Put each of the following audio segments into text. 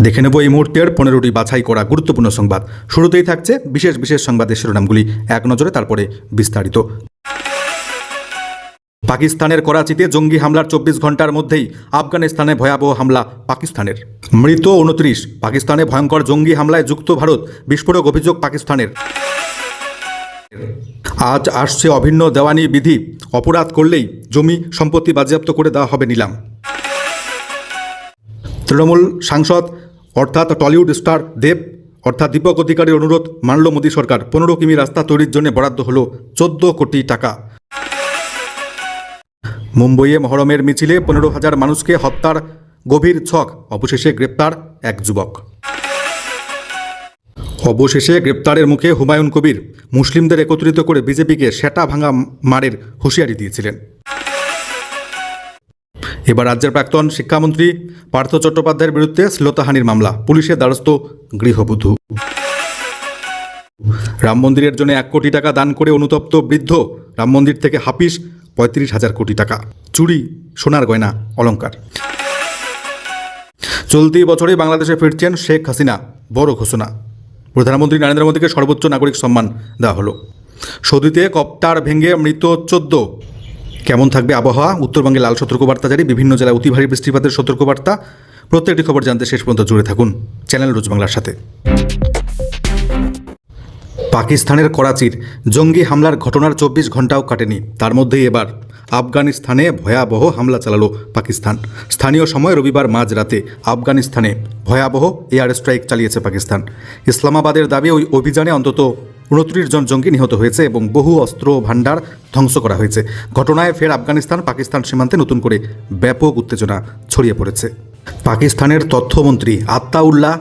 দেখে নেব এই মুহূর্তের 15টি বাছাই করা গুরুত্বপূর্ণ সংবাদ। শুরুতেই থাকছে বিশেষ বিশেষ সংবাদের শিরোনামগুলি এক নজরে, তারপরে বিস্তারিত। পাকিস্তানের করাচিতে জঙ্গি হামলার 24 ঘন্টার মধ্যেই আফগানিস্তানে ভয়াবহ হামলা পাকিস্তানের। মৃত 29। পাকিস্তানে ভয়ঙ্কর জঙ্গি হামলায় যুক্ত ভারত, বিস্ফোরক অভিযোগ পাকিস্তানের। আজ আসছে অভিন্ন দেওয়ানি বিধি, অপরাধ করলেই জমি সম্পত্তি বাজেয়াপ্ত করে দেওয়া হবে নিলাম। তৃণমূল সাংসদ অর্থাৎ টলিউড স্টার দেব অর্থাৎ দীপক অধিকারীর অনুরোধ মানল মোদী সরকার। 15 কিমি রাস্তা তৈরির জন্য বরাদ্দ হল 14 কোটি টাকা। মুম্বইয়ে মহরমের মিছিলে 15,000 মানুষকে হত্যার গভীর ছক, অবশেষে গ্রেপ্তার এক যুবক। অবশেষে গ্রেপ্তারের মুখে হুমায়ুন কবির, মুসলিমদের একত্রিত করে বিজেপিকে সেটা ভাঙা মারের হুঁশিয়ারি দিয়েছিলেন। এবার রাজ্যের প্রাক্তন শিক্ষামন্ত্রী পার্থ চট্টোপাধ্যায়ের বিরুদ্ধে শ্লীলতাহানির মামলা, পুলিশের দ্বারস্থ গৃহবধূ। রাম মন্দিরের জন্য 1 কোটি টাকা দান করে অনুতপ্ত বৃদ্ধ, রাম মন্দির থেকে হাফিস 35,000 কোটি টাকা চুরি, সোনার গয়না অলংকার। চলতি বছরেই বাংলাদেশে ফিরছেন শেখ হাসিনা, বড় ঘোষণা। প্রধানমন্ত্রী নরেন্দ্র মোদীকে সর্বোচ্চ নাগরিক সম্মান দেওয়া হলো। সৌদিতে কপ্টার ভেঙে মৃত 14। কেমন থাকবে আবহাওয়া? উত্তরবঙ্গে লাল সতর্কবার্তা জারি, বিভিন্ন জেলায় অতি ভারী বৃষ্টিপাতের সতর্কবার্তা। প্রত্যেকটি খবর জানতে শেষ পর্যন্ত জুড়ে থাকুন চ্যানেল রোজ বাংলার সাথে। পাকিস্তানের করাচির জঙ্গি হামলার ঘটনার 24 ঘন্টাও কাটেনি, তার মধ্যেই এবার আফগানিস্তানে ভয়াবহ হামলা চালালো পাকিস্তান। স্থানীয় সময় রবিবার মাঝরাতে আফগানিস্তানে ভয়াবহ এয়ার স্ট্রাইক চালিয়েছে পাকিস্তান। ইসলামাবাদের দাবি ওই অভিযানে অন্তত 29 জন জঙ্গি নিহত হয়েছে এবং বহু অস্ত্র ভাণ্ডার ধ্বংস করা হয়েছে। ঘটনায় ফের আফগানিস্তান পাকিস্তান সীমান্তে নতুন করে ব্যাপক উত্তেজনা ছড়িয়ে পড়েছে। পাকিস্তানের তথ্যমন্ত্রী আত্তাউল্লাহ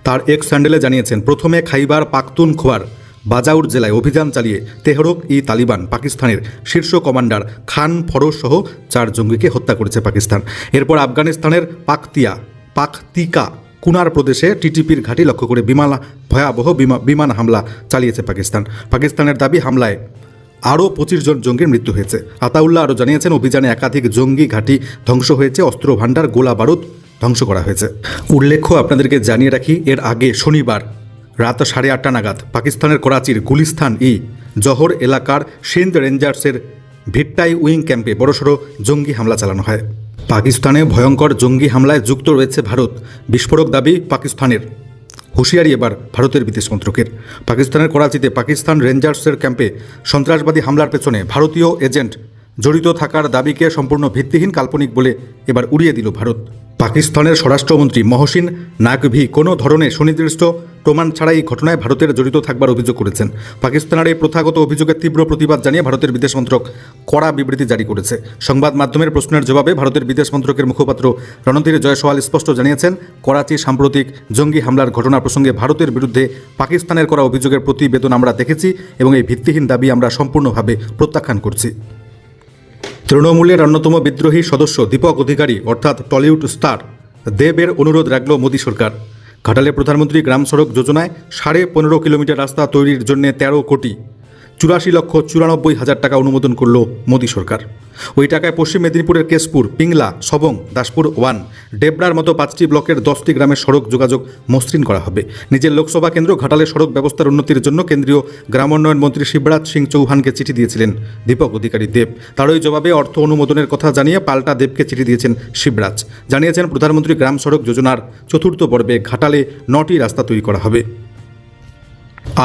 তার এক্স হ্যান্ডেলে জানিয়েছেন, প্রথমে খাইবার পাখতুনখোয়ার বাজাউর জেলায় অভিযান চালিয়ে তেহরিক-ই-তালিবান পাকিস্তানের শীর্ষ কমান্ডার খান ফরোজ সহ 4 জঙ্গিকে হত্যা করেছে পাকিস্তান। এরপর আফগানিস্তানের পাখতিকা কুনার প্রদেশে টিটিপির ঘাঁটি লক্ষ্য করে ভয়াবহ বিমান হামলা চালিয়েছে পাকিস্তান। পাকিস্তানের দাবি, হামলায় আরও 25 জন জঙ্গির মৃত্যু হয়েছে। আতাউল্লাহ আরও জানিয়েছেন, অভিযানে একাধিক জঙ্গি ঘাঁটি ধ্বংস হয়েছে, অস্ত্র ভাণ্ডার, গোলা বারুদ ধ্বংস করা হয়েছে। উল্লেখ্য, আপনাদেরকে জানিয়ে রাখি, এর আগে শনিবার রাত 8:30 নাগাদ পাকিস্তানের করাচির জহর এলাকার সিন্ধ রেঞ্জার্সের ভিট্টাই উইং ক্যাম্পে বড়সড় জঙ্গি হামলা চালানো হয়। পাকিস্তানে ভয়ঙ্কর জঙ্গি হামলায় যুক্ত রয়েছে ভারত, বিস্ফোরক দাবি পাকিস্তানের। হুঁশিয়ারি এবার ভারতের বিদেশ মন্ত্রকের। পাকিস্তানের করাচিতে পাকিস্তান রেঞ্জার্সের ক্যাম্পে সন্ত্রাসবাদী হামলার পেছনে ভারতীয় এজেন্ট জড়িত থাকার দাবিকে সম্পূর্ণ ভিত্তিহীন, কাল্পনিক বলে এবার উড়িয়ে দিল ভারত। পাকিস্তানের স্বরাষ্ট্রমন্ত্রী মহসিন নাকভি কোনো ধরনের সুনির্দিষ্ট প্রমাণ ছাড়াই এই ঘটনায় ভারতের জড়িত থাকবার অভিযোগ করেছেন। পাকিস্তানের এই প্রথাগত অভিযোগের তীব্র প্রতিবাদ জানিয়ে ভারতের বিদেশ মন্ত্রক কড়া বিবৃতি জারি করেছে। সংবাদ মাধ্যমের প্রশ্নের জবাবে ভারতের বিদেশ মন্ত্রকের মুখপাত্র রণধীর জয়সওয়াল স্পষ্ট জানিয়েছেন, করাচি সাম্প্রতিক জঙ্গি হামলার ঘটনা প্রসঙ্গে ভারতের বিরুদ্ধে পাকিস্তানের করা অভিযোগের প্রতিবেদন আমরা দেখেছি এবং এই ভিত্তিহীন দাবি আমরা সম্পূর্ণভাবে প্রত্যাখ্যান করছি। তৃণমূলের অন্যতম বিদ্রোহী সদস্য দীপক অধিকারী অর্থাৎ টলিউড স্টার দেবের অনুরোধ রাখল মোদী সরকার। ঘাটালে প্রধানমন্ত্রী গ্রাম সড়ক যোজনায় 15.5 কিলোমিটার রাস্তা তৈরির জন্য 13,84,94,000 টাকা অনুমোদন করল মোদী সরকার। ওই টাকায় পশ্চিম মেদিনীপুরের কেশপুর, পিংলা, সবং, দাসপুর 1, ডেবরার মতো 5টি ব্লকের 10টি গ্রামের সড়ক যোগাযোগ মসৃণ করা হবে। নিজের লোকসভা কেন্দ্র ঘাটালে সড়ক ব্যবস্থার উন্নতির জন্য কেন্দ্রীয় গ্রামোন্নয়ন মন্ত্রী শিবরাজ সিং চৌহানকে চিঠি দিয়েছিলেন দীপক অধিকারী দেব। তারই জবাবে অর্থ অনুমোদনের কথা জানিয়ে পাল্টা দেবকে চিঠি দিয়েছেন শিবরাজ। জানিয়েছেন, প্রধানমন্ত্রী গ্রাম সড়ক যোজনার 4র্থ পর্বে ঘাটালে 9টি রাস্তা তৈরি করা হবে।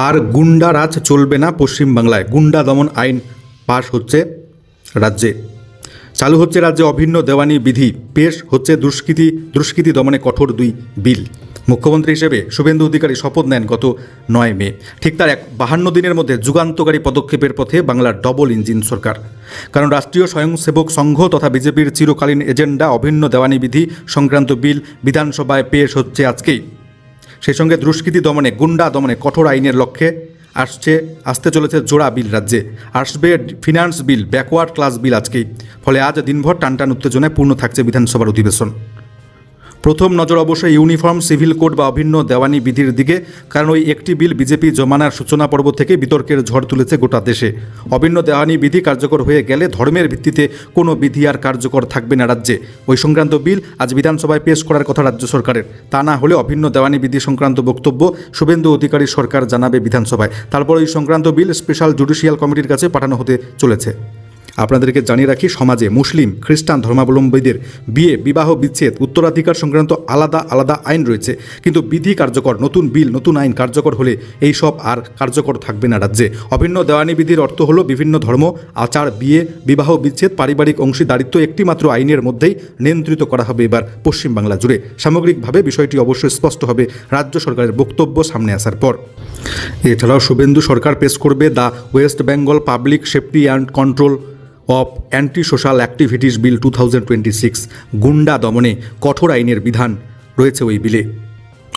আর গুন্ডা রাজ চলবে না পশ্চিমবাংলায়, গুন্ডা দমন আইন পাশ হচ্ছে রাজ্যে। চালু হচ্ছে রাজ্যে অভিন্ন দেওয়ানি বিধি, পেশ হচ্ছে দুষ্কৃতি দমনে কঠোর 2 বিল। মুখ্যমন্ত্রী হিসেবে শুভেন্দু অধিকারী শপথ নেন গত 9 মে। ঠিক তার 52 দিনের মধ্যে যুগান্তকারী পদক্ষেপের পথে বাংলার ডবল ইঞ্জিন সরকার। কারণ রাষ্ট্রীয় স্বয়ংসেবক সংঘ তথা বিজেপির চিরকালীন এজেন্ডা অভিন্ন দেওয়ানি বিধি সংক্রান্ত বিল বিধানসভায় পেশ হচ্ছে আজকেই। সেই সঙ্গে দুষ্কৃতি দমনে, গুন্ডা দমনে কঠোর আইনের লক্ষ্যে আসতে চলেছে জোড়া বিল রাজ্যে। আসবে ফিনান্স বিল, ব্যাকওয়ার্ড ক্লাস বিল আজকেই। ফলে আজ দিনভর টানটান উত্তেজনায় পূর্ণ থাকছে বিধানসভার অধিবেশন। প্রথম নজর অবশ্যই ইউনিফর্ম সিভিল কোড বা অভিন্ন দেওয়ানি বিধির দিকে, কারণ ওই একটি বিল বিজেপি জমানার সূচনা পর্ব থেকে বিতর্কের ঝড় তুলেছে গোটা দেশে। অভিন্ন দেওয়ানি বিধি কার্যকর হয়ে গেলে ধর্মের ভিত্তিতে কোনো বিধি আর কার্যকর থাকবে না রাজ্যে। ওই সংক্রান্ত বিল আজ বিধানসভায় পেশ করার কথা রাজ্য সরকারের। তা না হলে অভিন্ন দেওয়ানি বিধি সংক্রান্ত বক্তব্য শুভেন্দু অধিকারী সরকার জানাবে বিধানসভায়। তারপর ওই সংক্রান্ত বিল স্পেশাল জুডিশিয়াল কমিটির কাছে পাঠানো হতে চলেছে। আপনাদেরকে জানিয়ে রাখি, সমাজে মুসলিম খ্রিস্টান ধর্মাবলম্বীদের বিবাহ বিচ্ছেদ উত্তরাধিকার সংক্রান্ত আলাদা আলাদা আইন রয়েছে, কিন্তু বিধি কার্যকর, নতুন বিল নতুন আইন কার্যকর হলে এই সব আর কার্যকর থাকবে না রাজ্যে। অভিন্ন দেওয়ানি বিধির অর্থ হলো বিভিন্ন ধর্ম, আচার, বিবাহ বিচ্ছেদ, পারিবারিক অংশীদারিত্ব একটিমাত্র আইনের মধ্যেই নিয়ন্ত্রিত করা হবে এবার পশ্চিমবাংলা জুড়ে। সামগ্রিকভাবে বিষয়টি অবশ্যই স্পষ্ট হবে রাজ্য সরকারের বক্তব্য সামনে আসার পর। এছাড়াও শুভেন্দু সরকার পেশ করবে the West Bengal public safety and control of anti social activities bill 2026। গুন্ডা দমনে কঠোর আইনের বিধান রয়েছে ওই বিলে।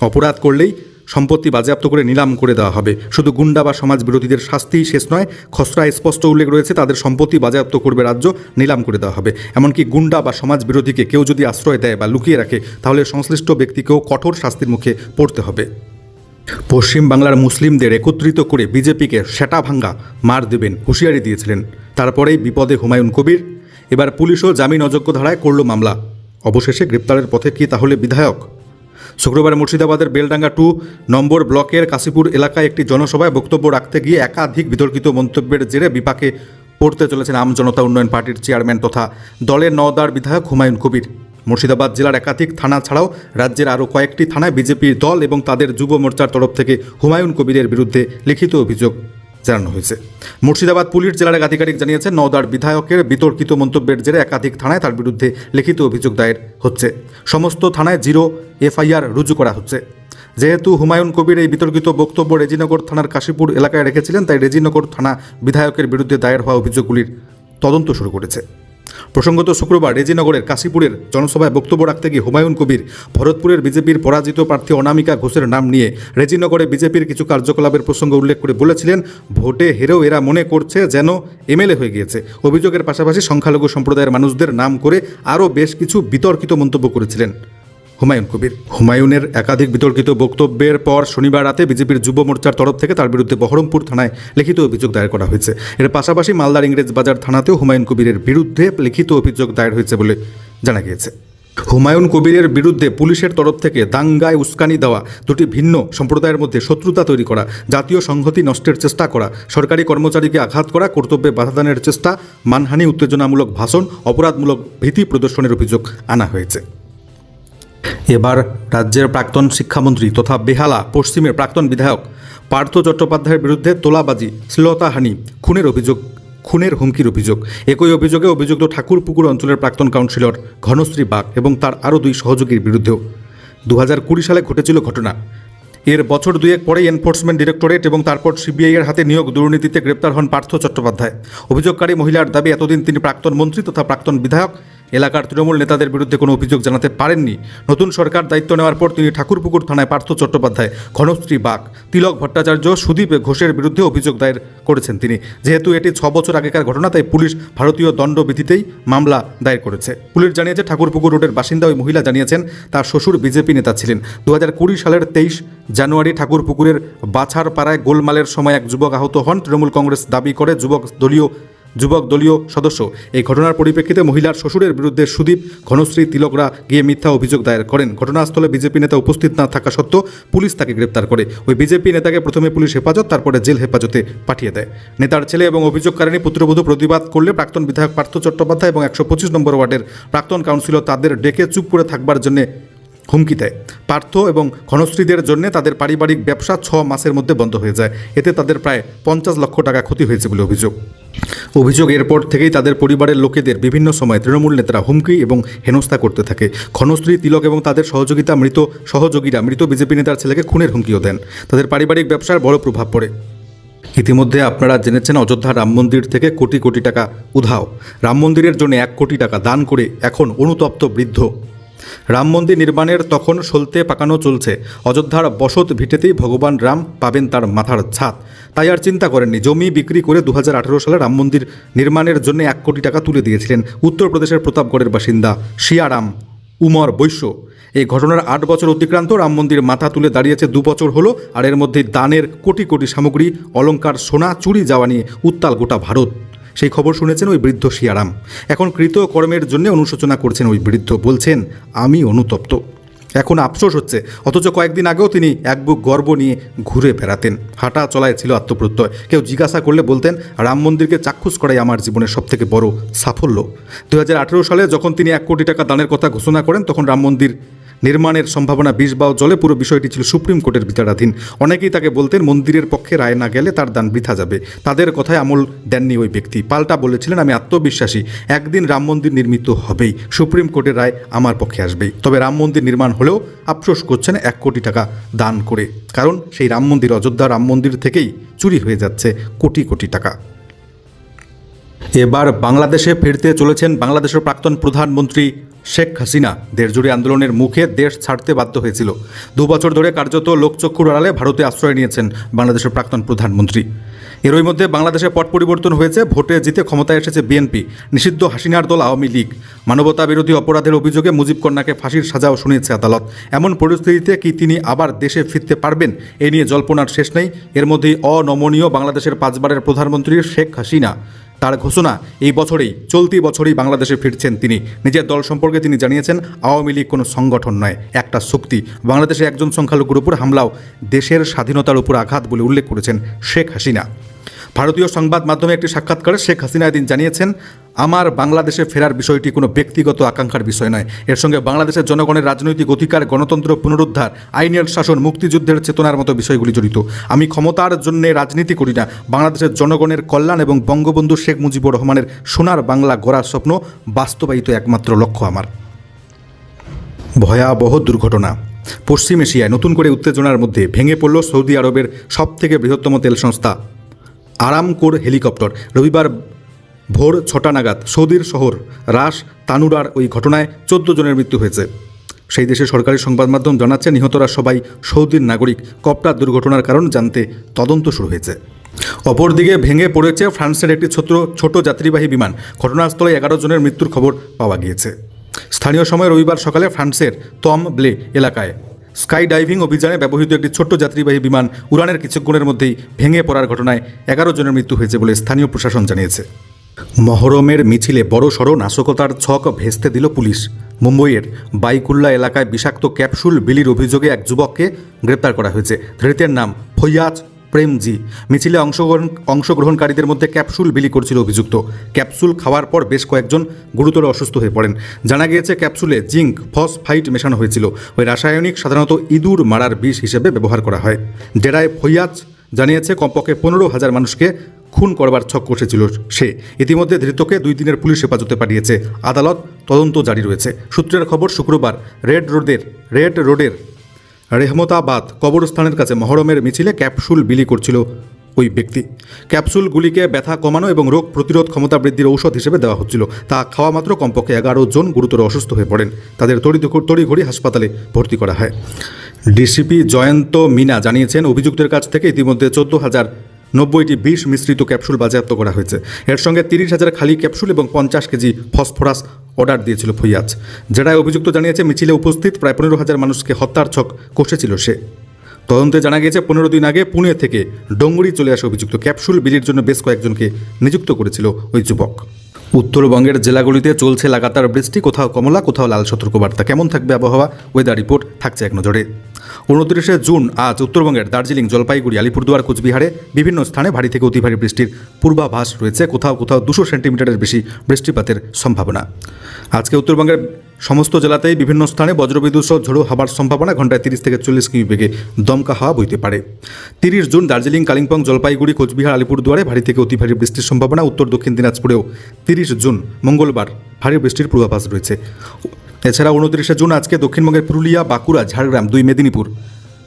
অপরাধ করলেই সম্পত্তি বাজেয়াপ্ত করে নিলাম করে দেওয়া হবে। শুধু গুন্ডা বা সমাজ বিরোধীদের শাস্তিই শেষ নয়, খসড়ায় স্পষ্ট উল্লেখ রয়েছে তাদের সম্পত্তি বাজেয়াপ্ত করবে রাজ্য, নিলাম করে দেওয়া হবে। এমনকি গুন্ডা বা সমাজ বিরোধীকে কেউ যদি আশ্রয় দেয় বা লুকিয়ে রাখে, তাহলে সংশ্লিষ্ট ব্যক্তিকেও কঠোর শাস্তির মুখে পড়তে হবে। পশ্চিমবাংলার মুসলিমদের একত্রিত করে বিজেপিকে সেটা ভাঙ্গা মার দেবেন হুঁশিয়ারি দিয়েছিলেন। তারপরেই বিপদে হুমায়ুন কবির। এবার পুলিশও জামিন অযোগ্য ধারায় করল মামলা। অবশেষে গ্রেপ্তারের পথে কি তাহলে বিধায়ক? শুক্রবার মুর্শিদাবাদের বেলডাঙ্গা 2 নম্বর ব্লকের কাশীপুর এলাকায় একটি জনসভায় বক্তব্য রাখতে গিয়ে একাধিক বিতর্কিত মন্তব্যের জেরে বিপাকে পড়তে চলেছেন আম জনতা উন্নয়ন পার্টির চেয়ারম্যান তথা দলের নওদার বিধায়ক হুমায়ুন কবির। মুর্শিদাবাদ জেলার একাধিক থানা ছাড়াও রাজ্যের আরও কয়েকটি থানায় বিজেপির দল এবং তাদের যুব মোর্চার তরফ থেকে হুমায়ুন কবিরের বিরুদ্ধে লিখিত অভিযোগ জানানো হয়েছে। মুর্শিদাবাদ পুলিশ জেলার এক আধিকারিক জানিয়েছেন, নওদার বিধায়কের বিতর্কিত মন্তব্যের জেরে একাধিক থানায় তার বিরুদ্ধে লিখিত অভিযোগ দায়ের হচ্ছে। সমস্ত থানায় 0 FIR রুজু করা হচ্ছে। যেহেতু হুমায়ুন কবির এই বিতর্কিত বক্তব্য রেজিনগর থানার কাশীপুর এলাকায় রেখেছিলেন, তাই রেজিনগর থানা বিধায়কের বিরুদ্ধে দায়ের হওয়া অভিযোগগুলির তদন্ত শুরু করেছে। প্রসঙ্গত, শুক্রবার রেজিনগরের কাশীপুরের জনসভায় বক্তব্য রাখতে গিয়ে হুমায়ুন কবির ভরতপুরের বিজেপির পরাজিত প্রার্থী অনামিকা ঘোষের নাম নিয়ে রেজিনগরে বিজেপির কিছু কার্যকলাপের প্রসঙ্গ উল্লেখ করে বলেছিলেন, ভোটে হেরেও এরা মনে করছে যেন MLA হয়ে গিয়েছে। অভিযোগের পাশাপাশি সংখ্যালঘু সম্প্রদায়ের মানুষদের নাম করে আরও বেশ কিছু বিতর্কিত মন্তব্য করেছিলেন হুমায়ুন কবির। হুমায়ুনের একাধিক বিতর্কিত বক্তব্যের পর শনিবার রাতে বিজেপির যুব মোর্চার তরফ থেকে তার বিরুদ্ধে বহরমপুর থানায় লিখিত অভিযোগ দায়ের করা হয়েছে। এর পাশাপাশি মালদার ইংরেজবাজার থানাতেও হুমায়ুন কবিরের বিরুদ্ধে লিখিত অভিযোগ দায়ের হয়েছে বলে জানা গিয়েছে। হুমায়ুন কবিরের বিরুদ্ধে পুলিশের তরফ থেকে দাঙ্গায় উস্কানি দেওয়া, দুটি ভিন্ন সম্প্রদায়ের মধ্যে শত্রুতা তৈরি করা, জাতীয় সংহতি নষ্টের চেষ্টা করা, সরকারি কর্মচারীকে আঘাত করা, কর্তব্যে বাধাদানের চেষ্টা, মানহানি, উত্তেজনামূলক ভাষণ, অপরাধমূলক ভীতি প্রদর্শনের অভিযোগ আনা হয়েছে। এবার রাজ্যের প্রাক্তন শিক্ষামন্ত্রী তথা বেহালা পশ্চিমের প্রাক্তন বিধায়ক পার্থ চট্টোপাধ্যায়ের বিরুদ্ধে তোলাবাজি, শ্লীলতাহানি, খুনের হুমকির অভিযোগ। একই অভিযোগে অভিযুক্ত ঠাকুরপুকুর অঞ্চলের প্রাক্তন কাউন্সিলর ঘনশ্রী বাগ এবং তার আরও 2 সহযোগীর বিরুদ্ধেও 2020 সালে ঘটেছিল ঘটনা। এর বছর 2 পরেই এনফোর্সমেন্ট ডিরেক্টরেট এবং তারপর CBI এর হাতে নিয়োগ দুর্নীতিতে গ্রেপ্তার হন পার্থ চট্টোপাধ্যায়। অভিযোগকারী মহিলার দাবি, এতদিন তিনি প্রাক্তন মন্ত্রী তথা প্রাক্তন বিধায়ক এলাকার তৃণমূল নেতাদের বিরুদ্ধে কোনো অভিযোগ জানাতে পারেননি। নতুন সরকার দায়িত্ব নেওয়ার পর তিনি ঠাকুরপুকুর থানায় পার্থ চট্টোপাধ্যায়, ঘনশ্রী বাগ, তিলক ভট্টাচার্য, সুদীপ ঘোষের বিরুদ্ধে অভিযোগ দায়ের করেছেন তিনি। যেহেতু এটি 6 বছর আগেকার ঘটনা, তাই পুলিশ ভারতীয় দণ্ডবিধিতেই মামলা দায়ের করেছে। পুলিশ জানিয়েছে, ঠাকুরপুকুর রোডের বাসিন্দা ওই মহিলা জানিয়েছেন তার শ্বশুর বিজেপি নেতা ছিলেন। 2020 সালের 23 জানুয়ারি ঠাকুরপুকুরের বাছারপাড়ায় গোলমালের সময় এক যুবক আহত হন। তৃণমূল কংগ্রেস দাবি করে যুবক দলীয় সদস্য। এই ঘটনার পরিপ্রেক্ষিতে মহিলার শ্বশুরের বিরুদ্ধে সুদীপ, ঘনশ্রী, তিলকরা গিয়ে মিথ্যা অভিযোগ দায়ের করেন। ঘটনাস্থলে বিজেপি নেতা উপস্থিত না থাকা সত্ত্বেও পুলিশ তাকে গ্রেপ্তার করে। ওই বিজেপি নেতাকে প্রথমে পুলিশ হেফাজত, তারপরে জেল হেফাজতে পাঠিয়ে দেয়। নেতার ছেলে এবং অভিযোগকারিণী পুত্রবধূ প্রতিবাদ করলে প্রাক্তন বিধায়ক পার্থ চট্টোপাধ্যায় এবং 125 নম্বর ওয়ার্ডের প্রাক্তন কাউন্সিলর তাদের ডেকে চুপ করে থাকবার জন্য হুমকি দেয়। পার্থ এবং ঘনশ্রীদের জন্য তাদের পারিবারিক ব্যবসা 6 মাসের মধ্যে বন্ধ হয়ে যায়। এতে তাদের প্রায় 50 লক্ষ টাকা ক্ষতি হয়েছে বলে অভিযোগ। এরপর থেকেই তাদের পরিবারের লোকেদের বিভিন্ন সময় তৃণমূল নেতারা হুমকি এবং হেনস্থা করতে থাকে। ঘনশ্রী, তিলক এবং তাদের সহযোগীরা মৃত বিজেপি নেতার ছেলেকে খুনের হুমকিও দেন। তাদের পারিবারিক ব্যবসার বড় প্রভাব পড়ে। ইতিমধ্যে আপনারা জেনেছেন, অযোধ্যা রাম মন্দির থেকে কোটি কোটি টাকা উধাও। রাম মন্দিরের জন্য 1 কোটি টাকা দান করে এখন অনুতপ্ত বৃদ্ধ। রাম মন্দির নির্মাণের তখন সলতে পাকানো চলছে। অযোধ্যার বসত ভিটেতেই ভগবান রাম পাবেন তার মাথার ছাদ। তাই আর চিন্তা করেননি। জমি বিক্রি করে 2018 সালে রাম মন্দির নির্মাণের জন্য 1 কোটি টাকা তুলে দিয়েছিলেন উত্তরপ্রদেশের প্রতাপগড়ের বাসিন্দা শিয়ারাম উমর বৈশ্য। এই ঘটনার 8 বছর অতিক্রান্ত, রাম মন্দির মাথা তুলে দাঁড়িয়েছে 2 বছর হলো, আর এর মধ্যে দানের কোটি কোটি সামগ্রী, অলংকার, সোনা চুরি যাওয়া নিয়ে উত্তাল গোটা ভারত। সেই খবর শুনেছেন ওই বৃদ্ধ সিয়ারাম। এখন কৃত কর্মের জন্য অনুশোচনা করছেন ওই বৃদ্ধ, বলছেন আমি অনুতপ্ত, এখন আফসোস হচ্ছে। অথচ কয়েকদিন আগেও তিনি এক বুক গর্ব নিয়ে ঘুরে বেড়াতেন, হাঁটা চলায় ছিল আত্মপ্রত্যয়। কেউ জিজ্ঞাসা করলে বলতেন রাম মন্দিরকে চাক্ষুষ করাই আমার জীবনের সবথেকে বড় সাফল্য। 2018 সালে যখন তিনি 1 কোটি টাকা দানের কথা ঘোষণা করেন, তখন রাম মন্দির নির্মাণের সম্ভাবনা 20 বাও জলে। পুরো বিষয়টি ছিল সুপ্রিম কোর্টের বিচারাধীন। অনেকেই তাকে বলতেন মন্দিরের পক্ষে রায় না গেলে তার দান বৃথা যাবে। তাদের কথায় আমল দেননি ওই ব্যক্তি, পাল্টা বলেছিলেন আমি আত্মবিশ্বাসী, একদিন রাম মন্দির নির্মিত হবেই, সুপ্রিম কোর্টের রায় আমার পক্ষে আসবেই। তবে রাম মন্দির নির্মাণ হলেও আফসোস করছেন 1 কোটি টাকা দান করে, কারণ সেই রাম মন্দির, অযোধ্যা রাম মন্দির থেকেই চুরি হয়ে যাচ্ছে কোটি কোটি টাকা। এবার বাংলাদেশে ফিরতে চলেছেন বাংলাদেশের প্রাক্তন প্রধানমন্ত্রী শেখ হাসিনা। দেশজুড়ে আন্দোলনের মুখে দেশ ছাড়তে বাধ্য হয়েছিল। 2 বছর ধরে কার্যত লোকচক্ষুর আড়ালে ভারতে আশ্রয় নিয়েছেন বাংলাদেশের প্রাক্তন প্রধানমন্ত্রী। এরই মধ্যে বাংলাদেশে পট পরিবর্তন হয়েছে, ভোটে জিতে ক্ষমতায় এসেছে বিএনপি, নিষিদ্ধ হাসিনার দল আওয়ামী লীগ, মানবতা বিরোধী অপরাধের অভিযোগে মুজিব কন্যাকে ফাঁসির সাজাও শুনিয়েছে আদালত। এমন পরিস্থিতিতে কি তিনি আবার দেশে ফিরতে পারবেন, এ নিয়ে জল্পনার শেষ নেই। এর মধ্যেই অনমনীয় বাংলাদেশের 5 বারের প্রধানমন্ত্রী শেখ হাসিনা, তার ঘোষণা এই বছরেই, চলতি বছরেই বাংলাদেশে ফিরছেন তিনি। নিজের দল সম্পর্কে তিনি জানিয়েছেন আওয়ামী লীগ কোনো সংগঠন নয়, একটা শক্তি। বাংলাদেশে একজন সংখ্যালঘুর উপর হামলাও দেশের স্বাধীনতার উপর আঘাত বলে উল্লেখ করেছেন শেখ হাসিনা। ভারতীয় সংবাদ মাধ্যমে একটি সাক্ষাৎকারে শেখ হাসিনা এদিন জানিয়েছেন আমার বাংলাদেশে ফেরার বিষয়টি কোনো ব্যক্তিগত আকাঙ্ক্ষার বিষয় নয়, এর সঙ্গে বাংলাদেশের জনগণের রাজনৈতিক অধিকার, গণতন্ত্র পুনরুদ্ধার, আইনের শাসন, মুক্তিযুদ্ধের চেতনার মতো বিষয়গুলি জড়িত। আমি ক্ষমতার জন্য রাজনীতি করি না, বাংলাদেশের জনগণের কল্যাণ এবং বঙ্গবন্ধু শেখ মুজিবুর রহমানের সোনার বাংলা গড়ার স্বপ্ন বাস্তবায়িত একমাত্র লক্ষ্য আমার। ভয়াবহ দুর্ঘটনা। পশ্চিম এশিয়ায় নতুন করে উত্তেজনার মধ্যে ভেঙে পড়ল সৌদি আরবের সবথেকে বৃহত্তম তেল সংস্থা আরামকোর হেলিকপ্টার। রবিবার ভোর 6টা নাগাদ সৌদির শহর রাস তানুরার ওই ঘটনায় 14 জনের মৃত্যু হয়েছে। সেই দেশের সরকারি সংবাদ মাধ্যম জানাচ্ছে নিহতরা সবাই সৌদির নাগরিক। কপ্টার দুর্ঘটনার কারণ জানতে তদন্ত শুরু হয়েছে। অপরদিকে ভেঙে পড়েছে ফ্রান্সের একটি ছোট যাত্রীবাহী বিমান। ঘটনাস্থলে 11 জনের মৃত্যুর খবর পাওয়া গিয়েছে। স্থানীয় সময় রবিবার সকালে ফ্রান্সের তম ব্লে এলাকায় স্কাই ডাইভিং অভিযানে ব্যবহৃত একটি ছোট্ট যাত্রীবাহী বিমান উড়ানের কিছুক্ষণের মধ্যেই ভেঙে পড়ার ঘটনায় 11 জনের মৃত্যু হয়েছে বলে স্থানীয় প্রশাসন জানিয়েছে। মহরমের মিছিলে বড়সড় নাশকতার ছক ভেস্তে দিল পুলিশ। মুম্বইয়ের বাইকুল্লা এলাকায় বিষাক্ত ক্যাপসুল বিলির অভিযোগে এক যুবককে গ্রেপ্তার করা হয়েছে। ধৃতের নাম ফৈয়াজ প্রেমজি। মিছিলে অংশগ্রহণকারীদের মধ্যে ক্যাপসুল বিলি করছিল অভিযুক্ত। ক্যাপসুল খাওয়ার পর বেশ কয়েকজন গুরুতর অসুস্থ হয়ে পড়েন। জানা গিয়েছে ক্যাপসুলে জিঙ্ক ফসফাইট মেশানো হয়েছিল। ওই রাসায়নিক সাধারণত ইঁদুর মারার বিষ হিসেবে ব্যবহার করা হয়। ডেরায় ফৈয়াজ জানিয়েছে কমপক্ষে 15,000 মানুষকে খুন করবার ছক কষেছিল সে। ইতিমধ্যে ধৃতকে 2 দিনের পুলিশ হেফাজতে পাঠিয়েছে আদালত। তদন্ত জারি রয়েছে। সূত্রের খবর শুক্রবার রেড রোডের রেহমতাবাদ কবরস্থানের কাছে মহরমের মিছিলে ক্যাপসুল বিলি করছিল ওই ব্যক্তি। ক্যাপসুলগুলিকে ব্যথা কমানো এবং রোগ প্রতিরোধ ক্ষমতা বৃদ্ধির ঔষধ হিসেবে দেওয়া হচ্ছিল। তা খাওয়া মাত্র কমপক্ষে 11 জন গুরুতর অসুস্থ হয়ে পড়েন। তাদের তড়িঘড়ি হাসপাতালে ভর্তি করা হয়। ডিসিপি জয়ন্ত মিনা জানিয়েছেন অভিযুক্তের কাছ থেকে ইতিমধ্যে 14,090টি বিষ মিশ্রিত ক্যাপসুল বাজেয়াপ্ত করা হয়েছে। এর সঙ্গে 30,000 খালি ক্যাপসুল এবং 50 কেজি ফসফরাস অর্ডার দিয়েছিল ফৈয়াজ। জেরায় অভিযুক্ত জানিয়েছে মিছিলে উপস্থিত প্রায় 15,000 মানুষকে হত্যার ছক কষেছিল সে। তদন্তে জানা গিয়েছে 15 দিন আগে পুনে থেকে ডোঙ্গরি চলে আসে অভিযুক্ত। ক্যাপসুল বিলির জন্য বেশ কয়েকজনকে নিযুক্ত করেছিল ওই যুবক। উত্তরবঙ্গের জেলাগুলিতে চলছে লাগাতার বৃষ্টি, কোথাও কমলা কোথাও লাল সতর্কবার্তা। কেমন থাকবে আবহাওয়া, ওয়েদার রিপোর্ট থাকছে এক নজরে। 29শে জুন আজ উত্তরবঙ্গের দার্জিলিং, জলপাইগুড়ি, আলিপুরদুয়ার, কোচবিহারে বিভিন্ন স্থানে ভারী থেকে অতি ভারী বৃষ্টির পূর্বাভাস রয়েছে। কোথাও 200 সেন্টিমিটারের বেশি বৃষ্টিপাতের সম্ভাবনা। আজকে উত্তরবঙ্গের সমস্ত জেলাতেই বিভিন্ন স্থানে বজ্রবিদ্যুৎ সহ ঝোড়ো হাওয়ার সম্ভাবনা। ঘন্টায় 30 থেকে 40 কিমি বেগে দমকা হাওয়া বইতে পারে। 30 জুন দার্জিলিং, কালিম্পং, জলপাইগুড়ি, কোচবিহার, আলিপুরদুয়ারে ভারী থেকে অতি ভারী বৃষ্টির সম্ভাবনা। উত্তর দক্ষিণ দিনাজপুরেও 30 জুন মঙ্গলবার ভারী বৃষ্টির পূর্বাভাস রয়েছে। এছাড়া 29শে জুন আজকে দক্ষিণবঙ্গের পুরুলিয়া, বাঁকুড়া, ঝাড়গ্রাম, 2 মেদিনীপুর,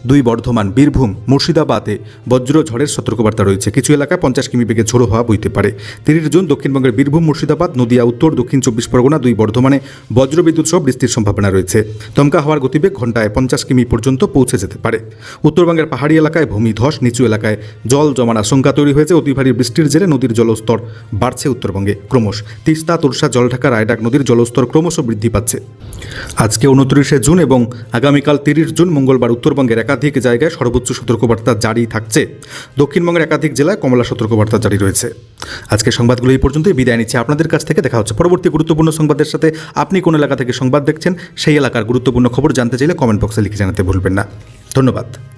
দুই বর্ধমান, বীরভূম, মুর্শিদাবাদে বজ্রঝড়ের সতর্কবার্তা রয়েছে। কিছু এলাকায় 50 কিমি বেগে ঝোড়ো হাওয়া বইতে পারে। 30 জুন দক্ষিণবঙ্গের বীরভূম, মুর্শিদাবাদ, নদিয়া, উত্তর দক্ষিণ 24 পরগনা, দুই বর্ধমানে বজ্রবিদ্যুৎ সহ বৃষ্টির সম্ভাবনা রয়েছে। দমকা হাওয়ার গতিবেগ ঘন্টায় 50 কিমি পর্যন্ত পৌঁছে যেতে পারে। উত্তরবঙ্গের পাহাড়ি এলাকায় ভূমিধস, নিচু এলাকায় জল জমার আশঙ্কা তৈরি হয়েছে। অতি ভারী বৃষ্টির জেরে নদীর জলস্তর বাড়ছে উত্তরবঙ্গে ক্রমশ। তিস্তা, তোরসা, জলঢাকা, রায়ডাক নদীর জলস্তর ক্রমশ বৃদ্ধি পাচ্ছে। আজকে 29 জুন এবং আগামীকাল 30 জুন মঙ্গলবার উত্তরবঙ্গের একাধিক জায়গায় সর্বোচ্চ সতর্কবার্তা জারি থাকছে। দক্ষিণবঙ্গের একাধিক জেলায় কমলা সতর্কবার্তা জারি রয়েছে। আজকে সংবাদগুলো এই পর্যন্তই। বিদায় নিচ্ছে আপনাদের কাছ থেকে। দেখা হচ্ছে পরবর্তী গুরুত্বপূর্ণ সংবাদের সাথে। আপনি কোন এলাকা থেকে সংবাদ দেখছেন, সেই এলাকার গুরুত্বপূর্ণ খবর জানতে চাইলে কমেন্ট বক্সে লিখে জানাতে ভুলবেন না। ধন্যবাদ।